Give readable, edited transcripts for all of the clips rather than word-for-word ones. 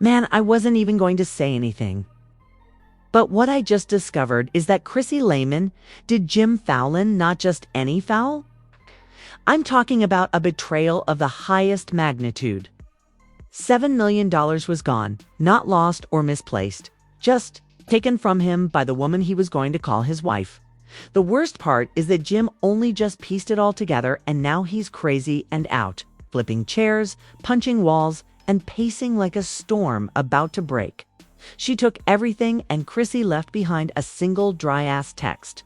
Man, I wasn't even going to say anything. But what I just discovered is that Chrissy Lampkin did Jim Fallon not just any foul? I'm talking about a betrayal of the highest magnitude. $7 million was gone, not lost or misplaced, just taken from him by the woman he was going to call his wife. The worst part is that Jim only just pieced it all together, and now he's crazy and out, flipping chairs, punching walls, and pacing like a storm about to break. She took everything, and Chrissy left behind a single dry-ass text.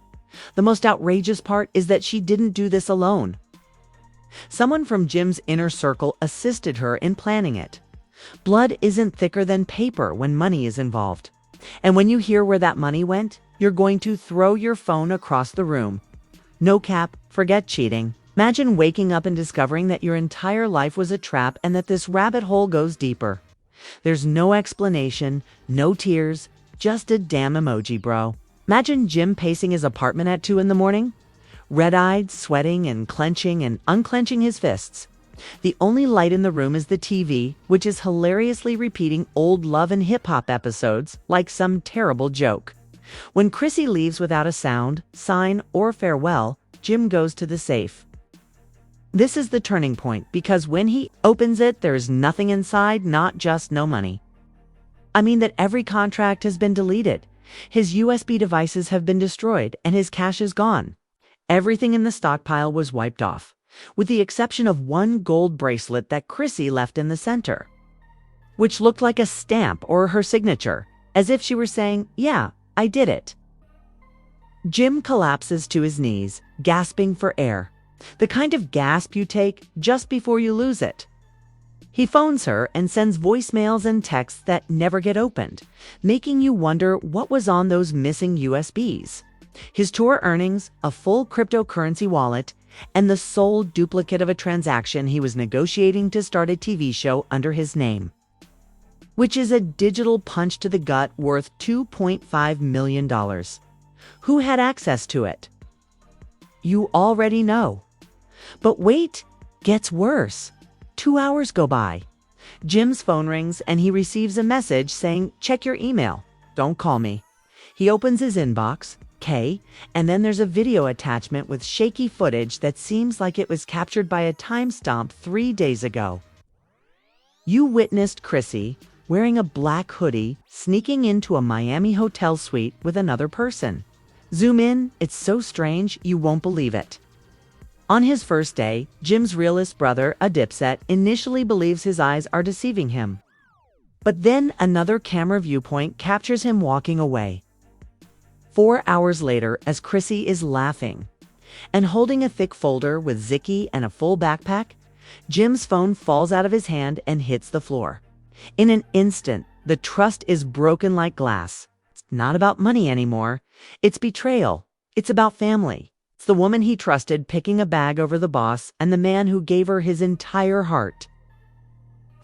The most outrageous part is that she didn't do this alone. Someone from Jim's inner circle assisted her in planning it. Blood isn't thicker than paper when money is involved. And when you hear where that money went, you're going to throw your phone across the room. No cap, forget cheating. Imagine waking up and discovering that your entire life was a trap and that this rabbit hole goes deeper. There's no explanation, no tears, just a damn emoji, bro. Imagine Jim pacing his apartment at 2 a.m, red-eyed, sweating and clenching and unclenching his fists. The only light in the room is the TV, which is hilariously repeating old love and hip-hop episodes like some terrible joke. When Chrissy leaves without a sound, sign, or farewell, Jim goes to the safe. This is the turning point, because when he opens it, there's nothing inside, not just no money. I mean that every contract has been deleted. His USB devices have been destroyed, and his cash is gone. Everything in the stockpile was wiped off, with the exception of one gold bracelet that Chrissy left in the center, which looked like a stamp or her signature, as if she were saying, "Yeah, I did it." Jim collapses to his knees, gasping for air. The kind of gasp you take just before you lose it. He phones her and sends voicemails and texts that never get opened, making you wonder what was on those missing USBs. His tour earnings, a full cryptocurrency wallet, and the sole duplicate of a transaction he was negotiating to start a TV show under his name, which is a digital punch to the gut worth $2.5 million. Who had access to it? You already know. But wait, gets worse. 2 hours go by. Jim's phone rings and he receives a message saying, "Check your email. Don't call me." He opens his inbox, and then there's a video attachment with shaky footage that seems like it was captured by a timestamp 3 days ago. You witnessed Chrissy, wearing a black hoodie, sneaking into a Miami hotel suite with another person. Zoom in, it's so strange you won't believe it. On his first day, Jim's realist brother, a dipset, initially believes his eyes are deceiving him. But then another camera viewpoint captures him walking away. 4 hours later, as Chrissy is laughing and holding a thick folder with Zicky and a full backpack, Jim's phone falls out of his hand and hits the floor. In an instant, the trust is broken like glass. It's not about money anymore. It's betrayal. It's about family. It's the woman he trusted picking a bag over the boss and the man who gave her his entire heart.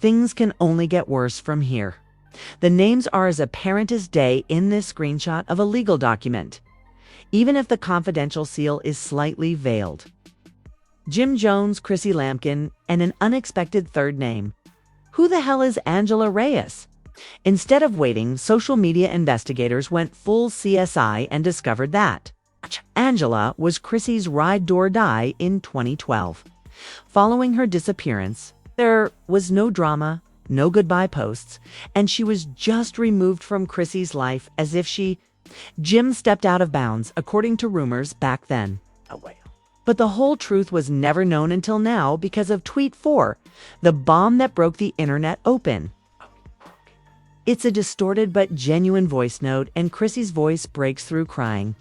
Things can only get worse from here. The names are as apparent as day in this screenshot of a legal document, even if the confidential seal is slightly veiled. Jim Jones, Chrissy Lampkin, and an unexpected third name. Who the hell is Angela Reyes? Instead of waiting, social media investigators went full CSI and discovered that Angela was Chrissy's ride-or-die in 2012. Following her disappearance, there was no drama, no goodbye posts, and she was just removed from Chrissy's life as if Jim stepped out of bounds, according to rumors back then. But the whole truth was never known until now because of Tweet 4, the bomb that broke the internet open. It's a distorted but genuine voice note, and Chrissy's voice breaks through crying.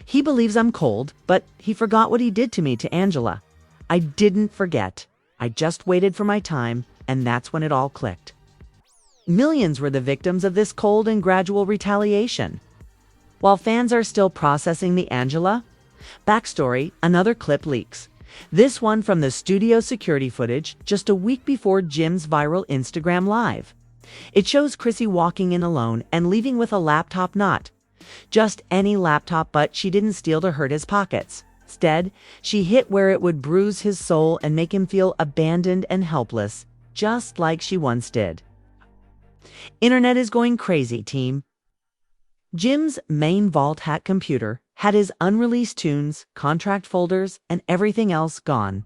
"He believes I'm cold, but he forgot what he did to me, to Angela. I didn't forget. I just waited for my time, and that's when it all clicked." Millions were the victims of this cold and gradual retaliation. While fans are still processing the Angela backstory, another clip leaks. This one from the studio security footage just a week before Jim's viral Instagram Live. It shows Chrissy walking in alone and leaving with a laptop, not just any laptop, but she didn't steal to hurt his pockets. Instead, she hit where it would bruise his soul and make him feel abandoned and helpless, just like she once did. Internet is going crazy, team. Jim's main vault hack computer had his unreleased tunes, contract folders, and everything else gone.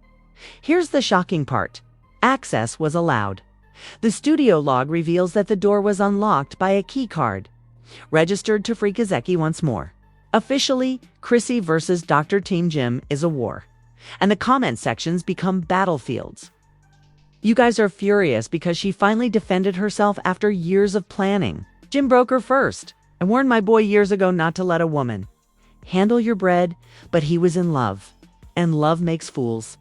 Here's the shocking part. Access was allowed. The studio log reveals that the door was unlocked by a key card. Registered to Freakazoid once more. Officially, Chrissy versus Dr. Team Jim is a war. And the comment sections become battlefields. You guys are furious because she finally defended herself after years of planning. Jim broke her first. I warned my boy years ago not to let a woman handle your bread, but he was in love. And love makes fools.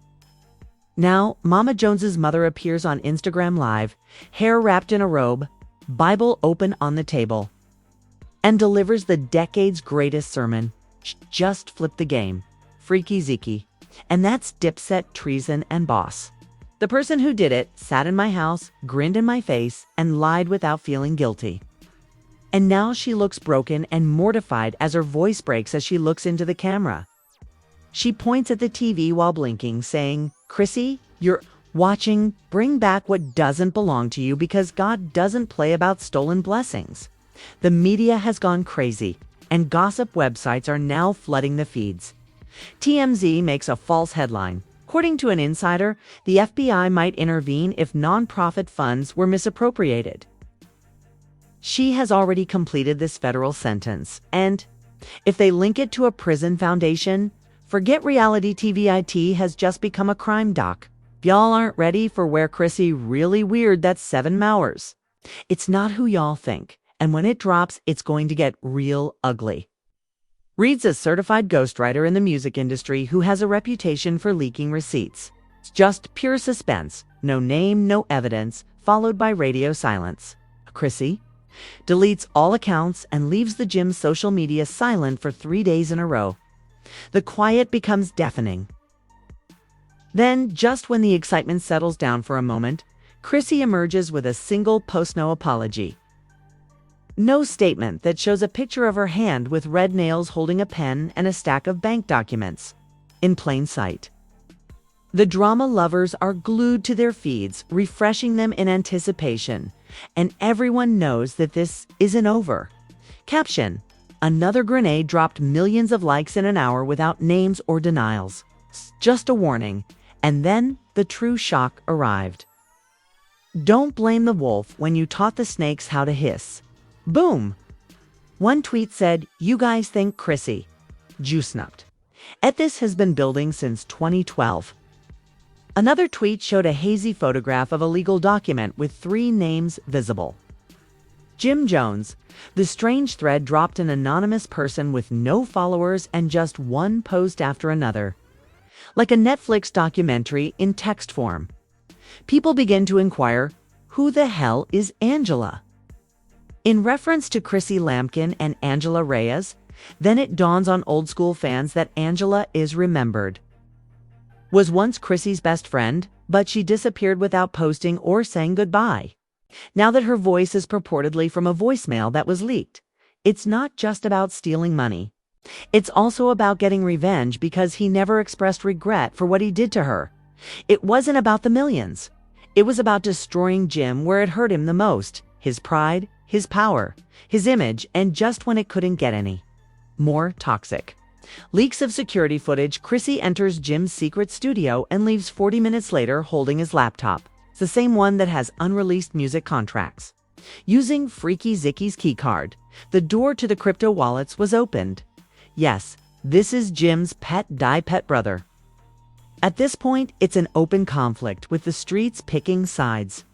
Now, Mama Jones's mother appears on Instagram Live, hair wrapped in a robe, Bible open on the table, and delivers the decade's greatest sermon. Just flip the game. Freaky Zeke. And that's Dipset, treason, and boss. The person who did it sat in my house, grinned in my face, and lied without feeling guilty. And now she looks broken and mortified as her voice breaks as she looks into the camera. She points at the TV while blinking, saying, "Chrissy, you're watching. Bring back what doesn't belong to you because God doesn't play about stolen blessings." The media has gone crazy, and gossip websites are now flooding the feeds. TMZ makes a false headline. According to an insider, the FBI might intervene if nonprofit funds were misappropriated. She has already completed this federal sentence, and if they link it to a prison foundation, forget reality TV. IT has just become a crime doc. Y'all aren't ready for where Chrissy really weird that's 7 hours. It's not who y'all think, and when it drops, it's going to get real ugly. Reed's a certified ghostwriter in the music industry who has a reputation for leaking receipts. It's just pure suspense, no name, no evidence, followed by radio silence. Chrissy deletes all accounts and leaves the gym's social media silent for 3 days in a row. The quiet becomes deafening. Then, just when the excitement settles down for a moment, Chrissy emerges with a single post, no apology. No statement that shows a picture of her hand with red nails holding a pen and a stack of bank documents. In plain sight. The drama lovers are glued to their feeds, refreshing them in anticipation, and everyone knows that this isn't over. Caption: another grenade dropped millions of likes in an hour without names or denials. Just a warning. And then the true shock arrived. Don't blame the wolf when you taught the snakes how to hiss. Boom! One tweet said, "You guys think Chrissy juice-nupped." This has been building since 2012. Another tweet showed a hazy photograph of a legal document with 3 names visible. Jim Jones. The strange thread dropped an anonymous person with no followers and just one post after another. Like a Netflix documentary in text form. People begin to inquire, who the hell is Angela? In reference to Chrissy Lampkin and Angela Reyes, then it dawns on old-school fans that Angela is remembered. Was once Chrissy's best friend, but she disappeared without posting or saying goodbye. Now that her voice is purportedly from a voicemail that was leaked, it's not just about stealing money. It's also about getting revenge because he never expressed regret for what he did to her. It wasn't about the millions. It was about destroying Jim where it hurt him the most, his pride, his power, his image, and just when it couldn't get any more toxic. Leaks of security footage. Chrissy enters Jim's secret studio and leaves 40 minutes later holding his laptop. It's the same one that has unreleased music contracts. Using Freaky Zike's keycard, the door to the crypto wallets was opened. Yes, this is Jim's pet brother. At this point, it's an open conflict with the streets picking sides.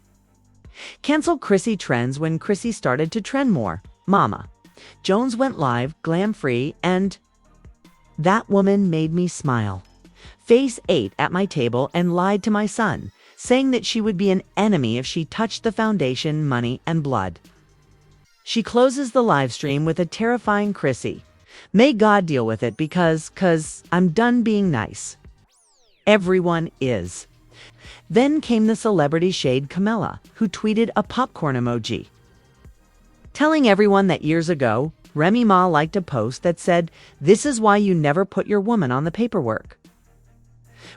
Cancel Chrissy trends. When Chrissy started to trend more, Mama Jones went live, glam-free, and that woman made me smile. Face ate at my table and lied to my son, saying that she would be an enemy if she touched the foundation, money, and blood. She closes the live stream with a terrifying Chrissy. May God deal with it because I'm done being nice. Everyone is. Then came the celebrity shade Camilla, who tweeted a popcorn emoji, telling everyone that years ago, Remy Ma liked a post that said, "This is why you never put your woman on the paperwork."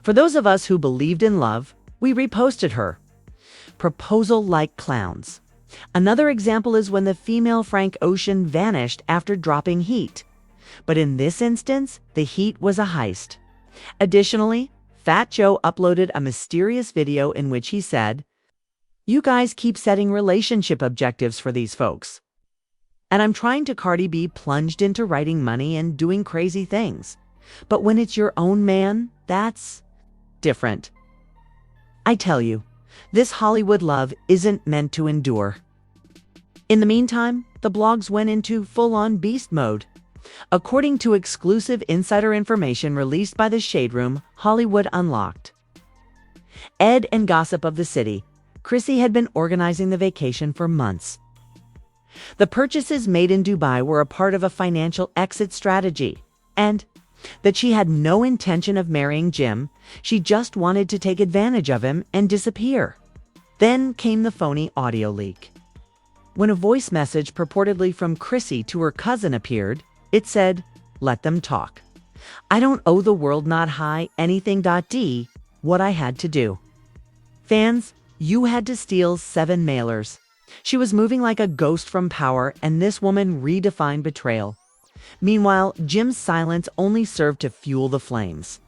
For those of us who believed in love, we reposted her proposal like clowns. Another example is when the female Frank Ocean vanished after dropping heat. But in this instance, the heat was a heist. Additionally, Fat Joe uploaded a mysterious video in which he said, "You guys keep setting relationship objectives for these folks. And I'm trying to." Cardi B plunged into writing money and doing crazy things. But when it's your own man, that's different. I tell you, this Hollywood love isn't meant to endure. In the meantime, the blogs went into full-on beast mode. According to exclusive insider information released by the Shade Room, Hollywood Unlocked. Ed and gossip of the city, Chrissy had been organizing the vacation for months. The purchases made in Dubai were a part of a financial exit strategy, and that she had no intention of marrying Jim. She just wanted to take advantage of him and disappear. Then came the phony audio leak. When a voice message purportedly from Chrissy to her cousin appeared, it said, "Let them talk. I don't owe the world not high anything.d what I had to do. Fans, you had to steal 7 mailers." She was moving like a ghost from Power, and this woman redefined betrayal. Meanwhile, Jim's silence only served to fuel the flames.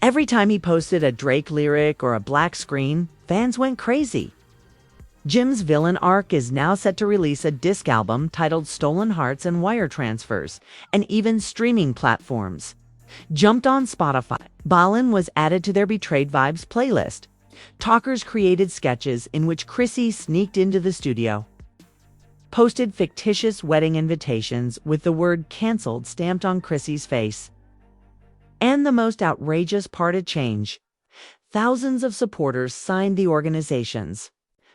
Every time he posted a Drake lyric or a black screen, fans went crazy. Jim's villain arc is now set to release a disc album titled Stolen Hearts and Wire Transfers, and even streaming platforms jumped on Spotify. Balin was added to their Betrayed Vibes playlist. Talkers created sketches in which Chrissy sneaked into the studio, posted fictitious wedding invitations with the word "canceled" stamped on Chrissy's face. And the most outrageous part of change, thousands of supporters signed the organization's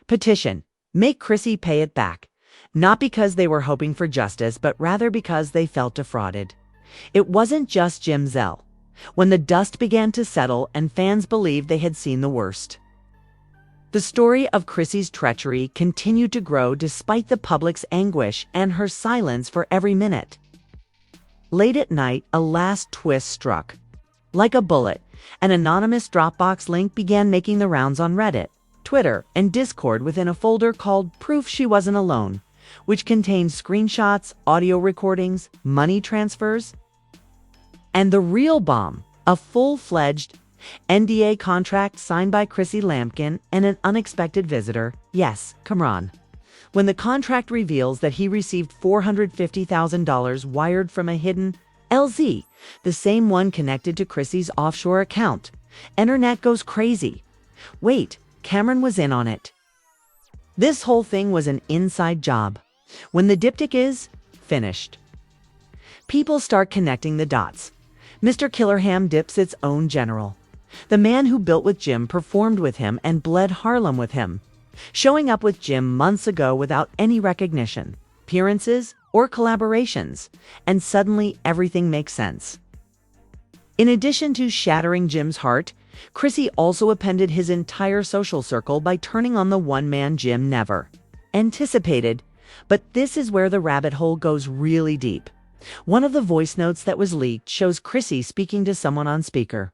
petition, "Make Chrissy pay it back," not because they were hoping for justice, but rather because they felt defrauded. It wasn't just Jim Zell. When the dust began to settle and fans believed they had seen the worst, the story of Chrissy's treachery continued to grow despite the public's anguish and her silence for every minute. Late at night, a last twist struck. Like a bullet, an anonymous Dropbox link began making the rounds on Reddit, Twitter, and Discord within a folder called "Proof She Wasn't Alone," which contained screenshots, audio recordings, money transfers, and the real bomb, a full-fledged NDA contract signed by Chrissy Lampkin and an unexpected visitor, yes, Kamran. When the contract reveals that he received $450,000 wired from a hidden LZ, the same one connected to Chrissy's offshore account, internet goes crazy. Wait, Cameron was in on it. This whole thing was an inside job. When the diptych is finished, people start connecting the dots. Mr. Killerham dips its own general. The man who built with Jim performed with him and bled Harlem with him, showing up with Jim months ago without any recognition, appearances, or collaborations, and suddenly everything makes sense. In addition to shattering Jim's heart, Chrissy also appended his entire social circle by turning on the one man Jim never anticipated. But this is where the rabbit hole goes really deep. One of the voice notes that was leaked shows Chrissy speaking to someone on speaker.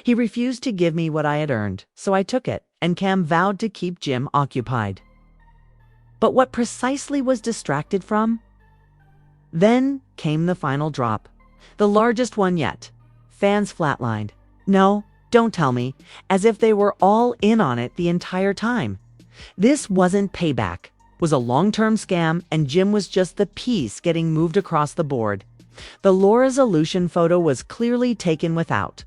"He refused to give me what I had earned, so I took it, and Cam vowed to keep Jim occupied." But what precisely was distracted from? Then came the final drop, the largest one yet. Fans flatlined. No, don't tell me, as if they were all in on it the entire time. This wasn't payback. Was a long-term scam, and Jim was just the piece getting moved across the board. The low resolution photo was clearly taken without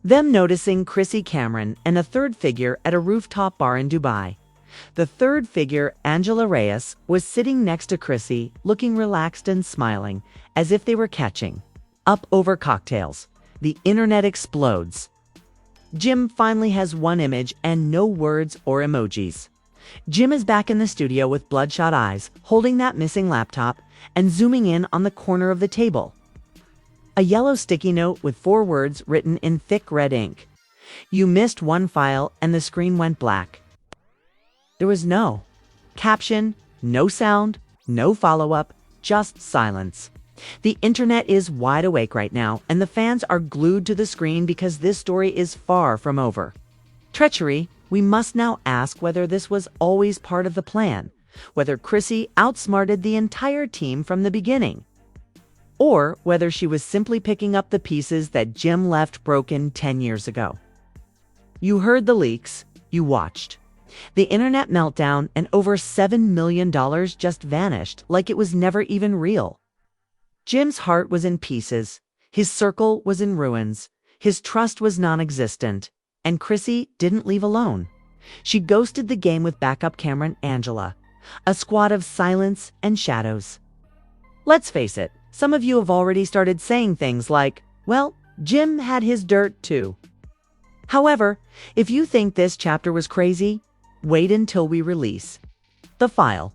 them noticing Chrissy Cameron and a third figure at a rooftop bar in Dubai. The third figure, Angela Reyes, was sitting next to Chrissy, looking relaxed and smiling, as if they were catching up over cocktails. The internet explodes. Jim finally has one image and no words or emojis. Jim is back in the studio with bloodshot eyes, holding that missing laptop and zooming in on the corner of the table. A yellow sticky note with 4 words written in thick red ink. "You missed one file," and the screen went black. There was no caption, no sound, no follow-up, just silence. The internet is wide awake right now, and the fans are glued to the screen because this story is far from over. Treachery we must now ask whether this was always part of the plan, whether Chrissy outsmarted the entire team from the beginning, or whether she was simply picking up the pieces that Jim left broken 10 years ago. You heard the leaks, you watched. The internet meltdown, and over $7 million just vanished like it was never even real. Jim's heart was in pieces, his circle was in ruins, his trust was non-existent, and Chrissy didn't leave alone. She ghosted the game with backup camera Angela, a squad of silence and shadows. Let's face it, some of you have already started saying things like, well, Jim had his dirt too. However, if you think this chapter was crazy, wait until we release the file.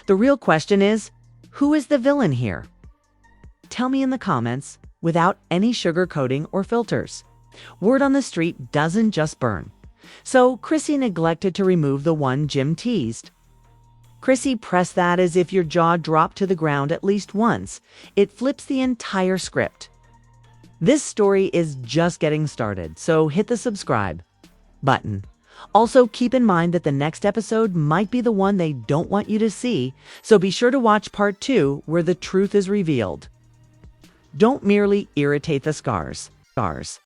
The real question is, who is the villain here? Tell me in the comments without any sugarcoating or filters. Word on the street doesn't just burn. So Chrissy neglected to remove the one Jim teased. Chrissy pressed that as if your jaw dropped to the ground at least once. It flips the entire script. This story is just getting started, so hit the subscribe button. Also, keep in mind that the next episode might be the one they don't want you to see, so be sure to watch part 2 where the truth is revealed. Don't merely irritate the scars.